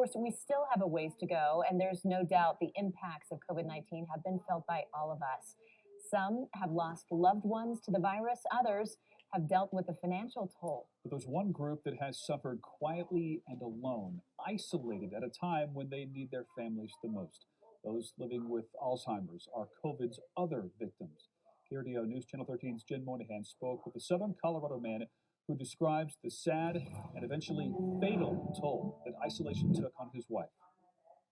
course, we still have a ways to go, and there's no doubt the impacts of COVID-19 have been felt by all of us. Some have lost loved ones to the virus, others have dealt with the financial toll. But there's one group that has suffered quietly and alone, isolated at a time when they need their families the most. Those living with Alzheimer's are COVID's other victims. KRDO News Channel 13's Jen Moynihan spoke with a Southern Colorado man who describes the sad and eventually fatal toll that isolation took on his wife.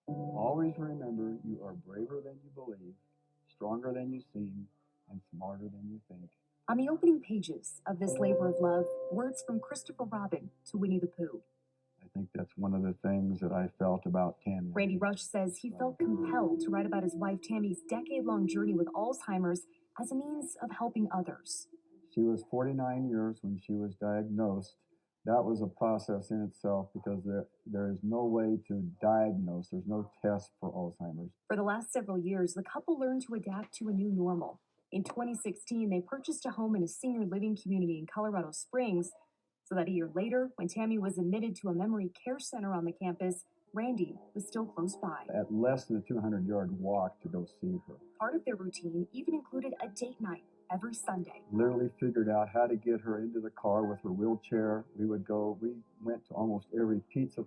Always remember you are braver than you believe, stronger than you seem, and smarter than you think. On the opening pages of this labor of love, words from Christopher Robin to Winnie the Pooh. I think that's one of the things that I felt about Tami. Randy Rush says he felt compelled to write about his wife Tami's decade-long journey with Alzheimer's as a means of helping others. She was 49 years when she was diagnosed. That was a process in itself because there is no way to diagnose. There's no test for Alzheimer's. For the last several years, the couple learned to adapt to a new normal. In 2016, they purchased a home in a senior living community in Colorado Springs, so that a year later, when Tami was admitted to a memory care center on the campus, Randy was still close by. At less than a 200-yard walk to go see her. Part of their routine even included a date night every Sunday. Literally figured out how to get her into the car with her wheelchair. We went to almost every pizza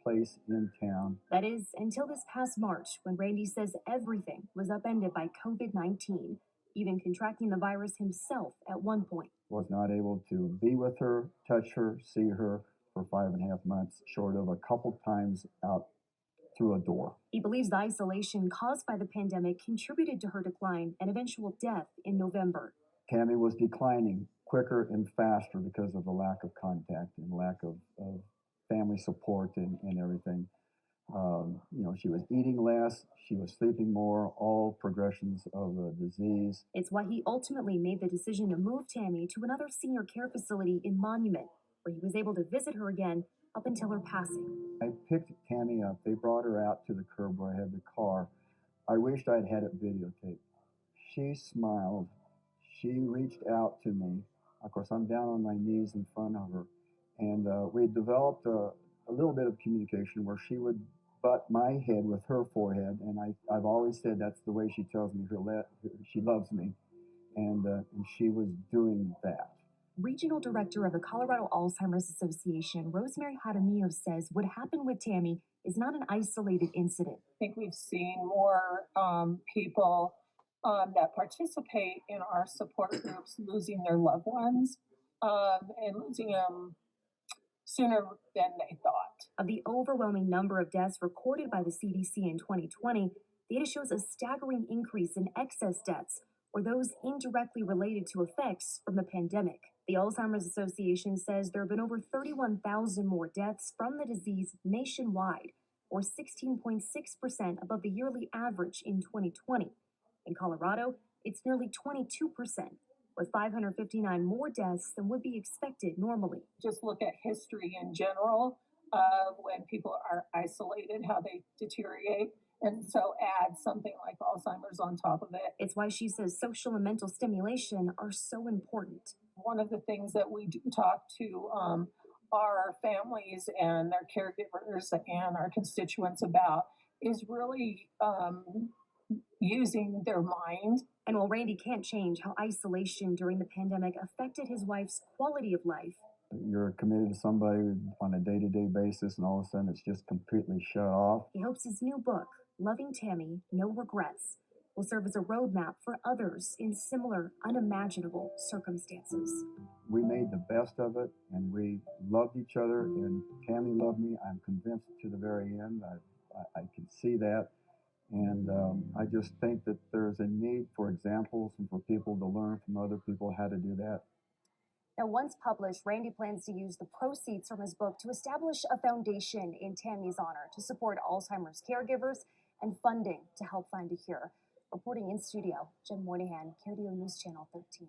place in town. That is, until this past March, when Randy says everything was upended by COVID-19, even contracting the virus himself at one point. Was not able to be with her, touch her, see her for 5.5 months, short of a couple times out through a door. He believes the isolation caused by the pandemic contributed to her decline and eventual death in November. Tami was declining quicker and faster because of the lack of contact and lack of family support and everything. She was eating less, she was sleeping more, all progressions of the disease. It's why he ultimately made the decision to move Tami to another senior care facility in Monument, where he was able to visit her again up until her passing. I picked Tami up. They brought her out to the curb where I had the car. I wished I'd had it videotaped. She smiled. She reached out to me. Of course, I'm down on my knees in front of her. And we developed a little bit of communication where she would butt my head with her forehead. And I've always said that's the way she tells me she loves me. And she was doing that. Regional Director of the Colorado Alzheimer's Association, Rosemary Jaramillo, says what happened with Tami is not an isolated incident. I think we've seen more people that participate in our support groups losing their loved ones and losing them sooner than they thought. Of the overwhelming number of deaths recorded by the CDC in 2020, data shows a staggering increase in excess deaths or those indirectly related to effects from the pandemic. The Alzheimer's Association says there have been over 31,000 more deaths from the disease nationwide, or 16.6% above the yearly average in 2020. In Colorado, it's nearly 22%, with 559 more deaths than would be expected normally. Just look at history in general, when people are isolated, how they deteriorate. And so add something like Alzheimer's on top of it. It's why she says social and mental stimulation are so important. One of the things that we do talk to our families and their caregivers and our constituents about is really using their mind. And while Randy can't change how isolation during the pandemic affected his wife's quality of life, you're committed to somebody on a day-to-day basis and all of a sudden it's just completely shut off. He hopes his new book, Loving Tami, No Regrets, will serve as a roadmap for others in similar, unimaginable circumstances. We made the best of it, and we loved each other, and Tami loved me. I'm convinced to the very end. I can see that, and I just think that there's a need for examples and for people to learn from other people how to do that. Now, once published, Randy plans to use the proceeds from his book to establish a foundation in Tami's honor to support Alzheimer's caregivers and funding to help find a cure. Reporting in studio, Jen Moynihan, KRDO News Channel 13.